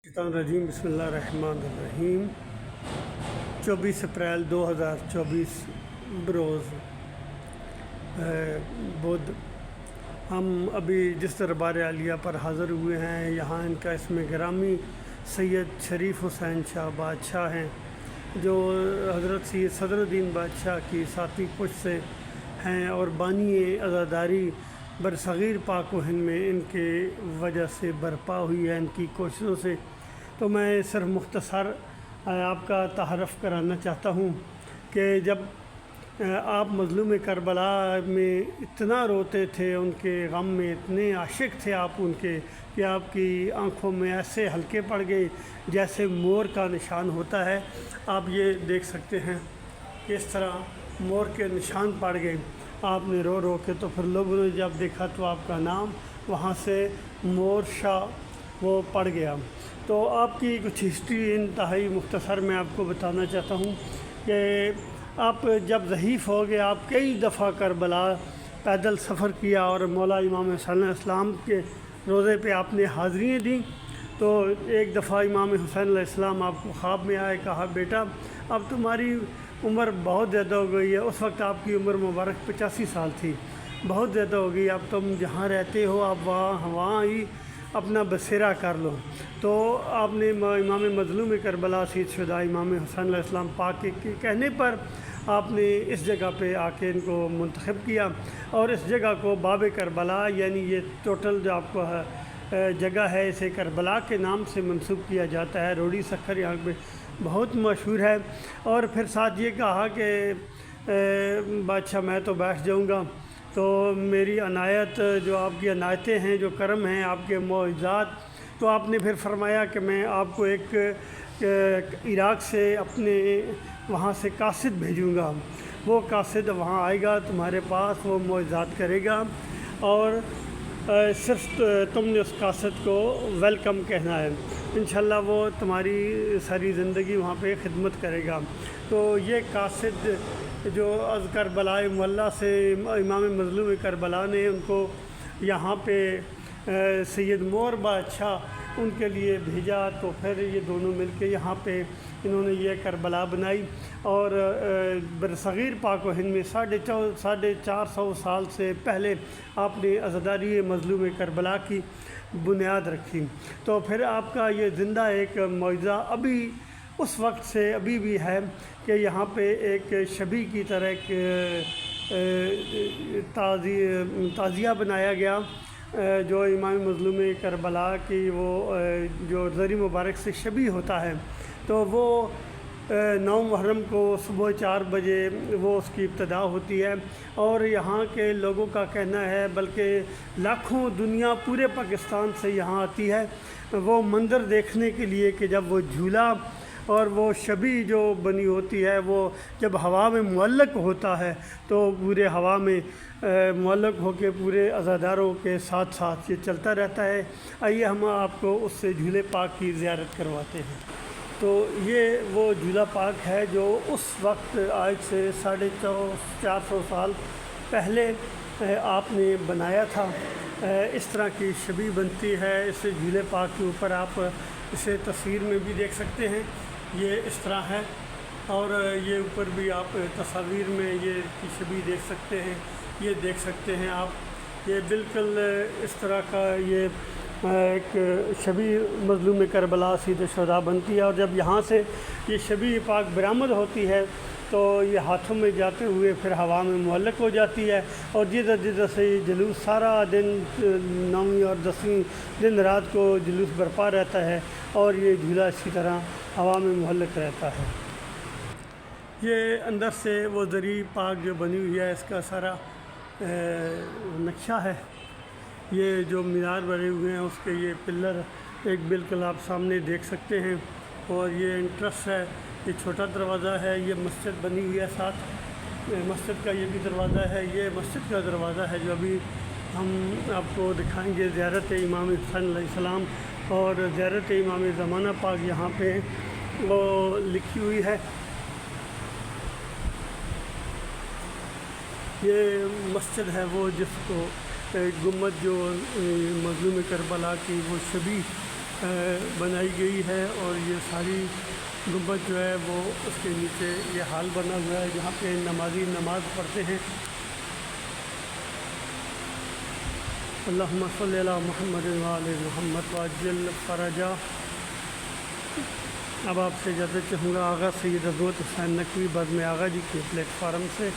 रजीम बिस्मिल्लाहिर्रहमानिर्रहीम 24 अप्रैल 2024 बरोज़ बुध हम अभी जिस दरबार आलिया पर हाज़िर हुए हैं, यहाँ इनका इसमें गिरामी सैयद शरीफ हुसैन शाह बादशाह हैं, जो हज़रत सैयद सदरुद्दीन बादशाह की साथी पुश्त से हैं और बानी अज़ादारी बरसग़ीर पाक व हिंद में इनके वजह से बरपा हुई है, इनकी कोशिशों से। तो मैं सिर्फ मुख्तसर आपका तारफ़ कराना चाहता हूँ कि जब आप मज़लूम करबला में इतना रोते थे, उनके गम में इतने आशिक थे आप उनके, कि आपकी आँखों में ऐसे हल्के पड़ गए जैसे मोर का निशान होता है। आप ये देख सकते हैं कि इस तरह मोर के निशान पड़ गए आपने रो रो के। तो फिर लोगों ने जब देखा तो आपका नाम वहाँ से मोर शाह वो पड़ गया। तो आपकी कुछ हिस्ट्री इंतहाई मुख्तसर मैं आपको बताना चाहता हूँ कि आप जब ज़हीफ़ हो गए, आप कई दफ़ा करबला पैदल सफ़र किया और मौला इमाम हुसैन अलैहिस्सलाम के रोज़े पे आपने हाज़िरियाँ दी। तो एक दफ़ा इमाम हुसैन अलैहिस्सलाम आपको ख्वाब में आए, कहा बेटा अब तुम्हारी उम्र बहुत ज़्यादा हो गई है। उस वक्त आपकी उम्र मुबारक 85 साल थी, बहुत ज़्यादा हो गई, अब तुम जहाँ रहते हो आप वहाँ ही अपना बसेरा कर लो। तो आपने इमाम मज़लूम करबला सैयद शुहदा इमाम हुसैन अलैहिस्सलाम पाक के कहने पर आपने इस जगह पे आके इनको मुंतखब किया और इस जगह को बाब करबला, यानी ये टोटल जो आपको जगह है इसे करबला के नाम से मंसूब किया जाता है। रोड़ी सखर यहाँ पे बहुत मशहूर है। और फिर साथ ये कहा कि बादशाह मैं तो बैठ जाऊँगा, तो मेरी अनायत जो आपकी अनायतें हैं, जो करम हैं, आपके मौइज़ात, तो आपने फिर फरमाया कि मैं आपको एक इराक़ से अपने वहाँ से कासिद भेजूँगा, वो कासिद वहाँ आएगा तुम्हारे पास, वो मौइज़ात करेगा और सिर्फ तुमने उस कासिद को वेलकम कहना है, इंशाल्लाह वो तुम्हारी सारी ज़िंदगी वहाँ पे खिदमत करेगा। तो ये कासिद जो अज़ करबला मुअल्ला से इमाम मज़लूम करबला ने उनको यहाँ पे सैयद मोर बादशाह उनके लिए भेजा। तो फिर ये दोनों मिलके यहाँ पे इन्होंने ये करबला बनाई और बरसग़ीर पाक व हिंद में 450 साल से पहले आपने अज़ादारी मज़लूम करबला की बुनियाद रखी। तो फिर आपका ये ज़िंदा एक मौइज़ा अभी उस वक्त से अभी भी है कि यहाँ पे एक शबी की तरह एक ताज़िया बनाया गया, जो इमाम मज़लूम करबला की वो जो ज़री मुबारक से शबी होता है। तो वो 9 मुहर्रम को सुबह 4 बजे वो उसकी इब्तिदा होती है और यहाँ के लोगों का कहना है, बल्कि लाखों दुनिया पूरे पाकिस्तान से यहाँ आती है वो मंज़र देखने के लिए कि जब वो झूला और वो शबी जो बनी होती है वो जब हवा में मुअल्लक होता है तो पूरे हवा में मुअल्लक होकर पूरे अज़ादारों के साथ साथ ये चलता रहता है। आइए हम आपको उससे झूले पाक की ज़ियारत करवाते हैं। तो ये वो झूला पाक है जो उस वक्त आज से 450 साल पहले आपने बनाया था। इस तरह की शबी बनती है। इस झूले पाक के ऊपर आप इसे तस्वीर में भी देख सकते हैं, ये इस तरह है और ये ऊपर भी आप तस्वीर में ये की शबी देख सकते हैं, ये देख सकते हैं आप। ये बिल्कुल इस तरह का ये एक शबी मज़लूम करबला सैयद शुहदा बनती है और जब यहाँ से ये शबी पाक बरामद होती है तो ये हाथों में जाते हुए फिर हवा में मुअल्लक हो जाती है और जिधर जिधर से ये जुलूस सारा दिन 9वीं और 10वीं दिन रात को जुलूस बरपा रहता है और ये झूला इसी तरह हवा में मुअल्लक रहता है। ये अंदर से वो ज़री पाक जो बनी हुई है इसका सारा नक्शा है। ये जो मीनार बने हुए हैं उसके ये पिलर एक बिल्कुल आप सामने देख सकते हैं और ये इंट्रेंस है, ये छोटा दरवाज़ा है, ये मस्जिद बनी हुई है, साथ मस्जिद का ये भी दरवाज़ा है, ये मस्जिद का दरवाज़ा है जो अभी हम आपको दिखाएंगे। ज़ियारत इमाम हुसैन अलैहिस्सलाम और ज़ियारत इमाम ज़माना पाक यहाँ पे वो लिखी हुई है। ये मस्जिद है वो जिसको गुम्बद जो मज़लूम करबला की वो शबी بنائی گئی ہے، اور یہ ساری گنبد جو ہے وہ اس کے نیچے یہ حال بنا ہوا ہے جہاں پہ نمازی نماز پڑھتے ہیں۔ اللہم صلی علی محمد وآل محمد وعجل فرجہ۔ اب آپ سے اجازت چاہوں گا آغا سید عظمت حسین نقوی بزم آغا جی کے پلیٹ فارم سے۔